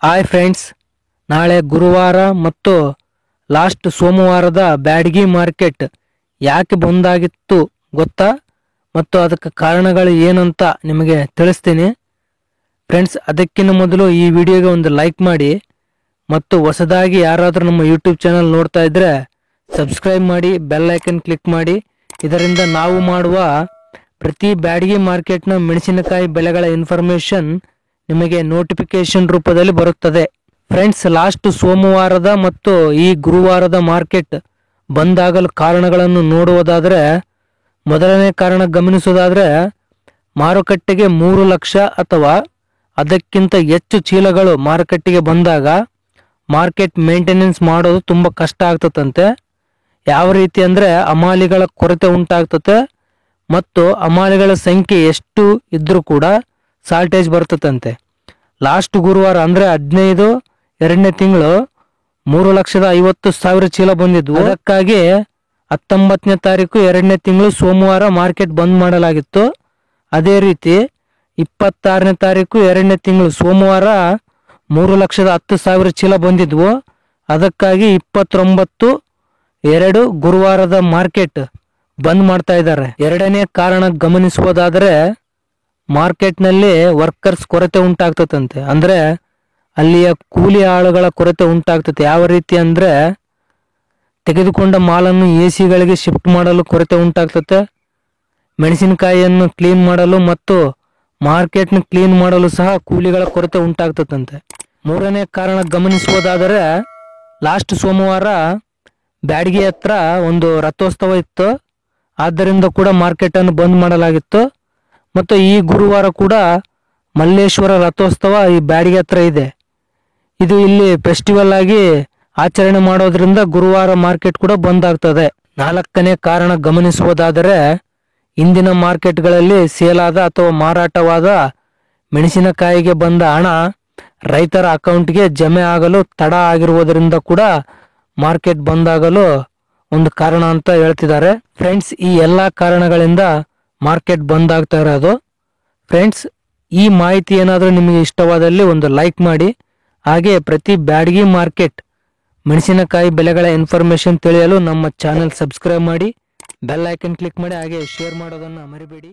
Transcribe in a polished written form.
Hi friends, ನಾಳೆ ಗುರುವಾರ ಮತ್ತು ಲಾಸ್ಟ್ ಸೋಮವಾರದ ಬ್ಯಾಡಗಿ ಮಾರ್ಕೆಟ್ ಯಾಕೆ ಬಂದಾಗಿತ್ತು ಗೊತ್ತಾ? ಮತ್ತು ಅದಕ್ಕೆ ಕಾರಣಗಳು ಏನಂತ ನಿಮಗೆ ತಿಳಿಸ್ತೀನಿ ಫ್ರೆಂಡ್ಸ್. ಅದಕ್ಕಿಂತ ಮೊದಲು ಈ ವಿಡಿಯೋಗೆ ಒಂದು ಲೈಕ್ ಮಾಡಿ ಮತ್ತು ಹೊಸದಾಗಿ ಯಾರಾದರೂ ನಮ್ಮ ಯೂಟ್ಯೂಬ್ ಚಾನಲ್ ನೋಡ್ತಾ ಇದ್ದರೆ ಸಬ್ಸ್ಕ್ರೈಬ್ ಮಾಡಿ, ಬೆಲ್ ಐಕನ್ ಕ್ಲಿಕ್ ಮಾಡಿ. ಇದರಿಂದ ನಾವು ಮಾಡುವ ಪ್ರತಿ ಬ್ಯಾಡಗಿ ಮಾರ್ಕೆಟ್ನ ಮೆಣಸಿನಕಾಯಿ ಬೆಲೆಗಳ ಇನ್ಫಾರ್ಮೇಷನ್ ನಿಮಗೆ ನೋಟಿಫಿಕೇಶನ್ ರೂಪದಲ್ಲಿ ಬರುತ್ತದೆ ಫ್ರೆಂಡ್ಸ್. ಲಾಸ್ಟ್ ಸೋಮವಾರದ ಮತ್ತು ಈ ಗುರುವಾರದ ಮಾರ್ಕೆಟ್ ಬಂದಾಗಲು ಕಾರಣಗಳನ್ನು ನೋಡುವುದಾದರೆ, ಮೊದಲನೇ ಕಾರಣ ಗಮನಿಸುವುದಾದರೆ, ಮಾರುಕಟ್ಟೆಗೆ 3 ಲಕ್ಷ ಅಥವಾ ಅದಕ್ಕಿಂತ ಹೆಚ್ಚು ಚೀಲಗಳು ಮಾರುಕಟ್ಟೆಗೆ ಬಂದಾಗ ಮಾರ್ಕೆಟ್ ಮೇಂಟೆನೆನ್ಸ್ ಮಾಡೋದು ತುಂಬ ಕಷ್ಟ ಆಗ್ತದಂತೆ. ಯಾವ ರೀತಿ ಅಂದರೆ, ಹಮಾಲಿಗಳ ಕೊರತೆ ಉಂಟಾಗ್ತದೆ ಮತ್ತು ಹಮಾಲಿಗಳ ಸಂಖ್ಯೆ ಎಷ್ಟು ಇದ್ರೂ ಕೂಡ ಶಾರ್ಟೇಜ್ ಬರ್ತದಂತೆ. ಲಾಸ್ಟ್ ಗುರುವಾರ ಅಂದರೆ 15 2ನೇ ತಿಂಗಳು 3,50,000 ಚೀಲ ಬಂದಿದ್ವು. ಅದಕ್ಕಾಗಿ 19ನೇ ತಾರೀಕು 2ನೇ ತಿಂಗಳು ಸೋಮವಾರ ಮಾರ್ಕೆಟ್ ಬಂದ್ ಮಾಡಲಾಗಿತ್ತು. ಅದೇ ರೀತಿ 26ನೇ ತಾರೀಕು 2ನೇ ತಿಂಗಳು ಸೋಮವಾರ 3,10,000 ಚೀಲ ಬಂದಿದ್ವು. ಅದಕ್ಕಾಗಿ 29/2 ಗುರುವಾರದ ಮಾರ್ಕೆಟ್ ಬಂದ್ ಮಾಡ್ತಾ ಇದ್ದಾರೆ. ಎರಡನೇ ಕಾರಣ ಗಮನಿಸುವುದಾದರೆ, ಮಾರ್ಕೆಟ್ನಲ್ಲಿ ವರ್ಕರ್ಸ್ ಕೊರತೆ ಉಂಟಾಗ್ತದಂತೆ. ಅಂದ್ರೆ ಅಲ್ಲಿಯ ಕೂಲಿ ಆಳುಗಳ ಕೊರತೆ ಉಂಟಾಗ್ತದೆ. ಯಾವ ರೀತಿ ಅಂದ್ರೆ, ತೆಗೆದುಕೊಂಡ ಮಾಲನ್ನು AC-ಗಳಿಗೆ ಶಿಫ್ಟ್ ಮಾಡಲು ಕೊರತೆ ಉಂಟಾಗ್ತದೆ, ಮೆಣಸಿನಕಾಯಿಯನ್ನು ಕ್ಲೀನ್ ಮಾಡಲು ಮತ್ತು ಮಾರ್ಕೆಟ್ನ ಕ್ಲೀನ್ ಮಾಡಲು ಸಹ ಕೂಲಿಗಳ ಕೊರತೆ ಉಂಟಾಗ್ತದಂತೆ. ಮೂರನೇ ಕಾರಣ ಗಮನಿಸುವುದಾದರೆ, ಲಾಸ್ಟ್ ಸೋಮವಾರ ಬ್ಯಾಡಗಿ ಹತ್ರ ಒಂದು ರಥೋತ್ಸವ ಇತ್ತು. ಆದ್ದರಿಂದ ಕೂಡ ಮಾರ್ಕೆಟ್ ಅನ್ನು ಬಂದ್ ಮಾಡಲಾಗಿತ್ತು. ಮತ್ತು ಈ ಗುರುವಾರ ಕೂಡ ಮಲ್ಲೇಶ್ವರ ರಥೋತ್ಸವ ಈ ಬ್ಯಾಡಗಿ ಹತ್ರ ಇದೆ. ಇದು ಇಲ್ಲಿ ಫೆಸ್ಟಿವಲ್ ಆಗಿ ಆಚರಣೆ ಮಾಡೋದ್ರಿಂದ ಗುರುವಾರ ಮಾರ್ಕೆಟ್ ಕೂಡ ಬಂದ್ ಆಗ್ತದೆ. ನಾಲ್ಕನೇ ಕಾರಣ ಗಮನಿಸುವುದಾದರೆ, ಇಂದಿನ ಮಾರ್ಕೆಟ್ಗಳಲ್ಲಿ ಸೇಲಾದ ಅಥವಾ ಮಾರಾಟವಾದ ಮೆಣಸಿನಕಾಯಿಗೆ ಬಂದ ಹಣ ರೈತರ ಅಕೌಂಟ್ಗೆ ಜಮೆ ಆಗಲು ತಡ ಆಗಿರುವುದರಿಂದ ಕೂಡ ಮಾರ್ಕೆಟ್ ಬಂದಾಗಲು ಒಂದು ಕಾರಣ ಅಂತ ಹೇಳ್ತಿದ್ದಾರೆ ಫ್ರೆಂಡ್ಸ್. ಈ ಎಲ್ಲಾ ಕಾರಣಗಳಿಂದ ಮಾರ್ಕೆಟ್ ಬಂದ್ ಆಗ್ತಾ ಇರೋದು ಫ್ರೆಂಡ್ಸ್. ಈ ಮಾಹಿತಿ ಏನಾದರೂ ನಿಮಗೆ ಇಷ್ಟವಾದಲ್ಲಿ ಒಂದು ಲೈಕ್ ಮಾಡಿ. ಹಾಗೆ ಪ್ರತಿ ಬ್ಯಾಡಗಿ ಮಾರ್ಕೆಟ್ ಮೆಣಸಿನಕಾಯಿ ಬೆಲೆಗಳ ಇನ್ಫಾರ್ಮೇಶನ್ ತಿಳಿಯಲು ನಮ್ಮ ಚಾನೆಲ್ ಸಬ್ಸ್ಕ್ರೈಬ್ ಮಾಡಿ, ಬೆಲ್ ಐಕನ್ ಕ್ಲಿಕ್ ಮಾಡಿ, ಹಾಗೆ ಶೇರ್ ಮಾಡೋದನ್ನು ಮರಿಬೇಡಿ.